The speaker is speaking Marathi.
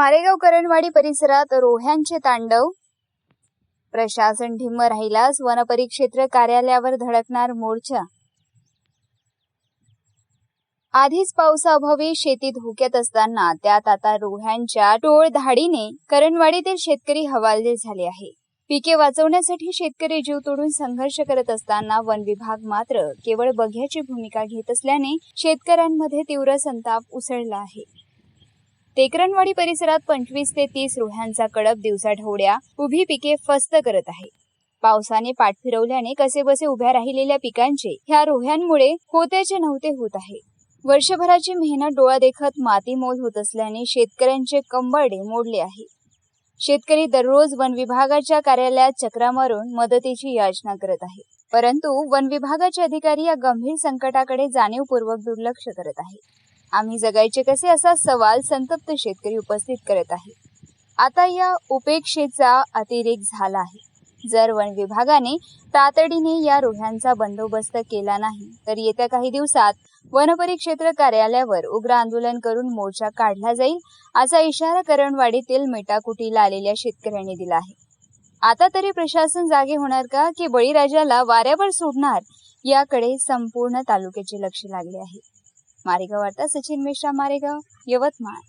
मारेगाव करणवाडी परिसरात रोह्यांचे तांडव. प्रशासन ढिम्म राहिल्यास वनपरिक्षेत्र कार्यालयावर धडकणार मोर्चा. आधीच पावसाअभावी शेती धोक्यात असताना त्यात आता रोह्यांच्या टोळधाडीने करणवाडीतील शेतकरी हवालदिल झाले आहे. पिके वाचवण्यासाठी शेतकरी जीव तोडून संघर्ष करत असताना वन विभाग मात्र केवळ बघ्याची भूमिका घेत असल्याने शेतकऱ्यांमध्ये तीव्र संताप उसळला आहे. तेकरणवाडी परिसरात 25 ते 30 रोह्यांचा कळप दिवसाढवळ्या उभी पिके फस्त करत आहे. पावसाने पाठ फिरवल्याने कसेबसे उभ्या राहिलेल्या पिकांचे ह्या रोह्यांमुळे होत्याचे नव्हते होत आहे. वर्षभराची मेहनत डोळा देखत मातीमोल होत असल्याने शेतकऱ्यांचे कंबरडे मोडले आहे. शेतकरी दररोज वन विभागाच्या कार्यालयात चक्रा मारून मदतीची याचना करत आहे, परंतु वन विभागाचे अधिकारी या गंभीर संकटाकडे जाणीवपूर्वक दुर्लक्ष करत आहे. आम्ही जगायचे कसे असा सवाल संतप्त शेतकरी उपस्थित करत आहे. आता या उपेक्षेचा अतिरेक झाला आहे. जर वन विभागाने तातडीने या रोह्यांचा बंदोबस्त केला नाही तर येत्या काही दिवसात वनपरिक्षेत्र कार्यालयावर उग्र आंदोलन करून मोर्चा काढला जाईल, असा इशारा करणवाडीतील मेटाकुटीला आलेल्या शेतकऱ्यांनी दिला आहे. आता तरी प्रशासन जागे होणार का की बळीराजाला वाऱ्यावर सोडणार, याकडे संपूर्ण तालुक्याचे लक्ष लागले आहे. मारेगाव वार्ता, सचिन मिश्रा, मारेगाव, यवतमाळ.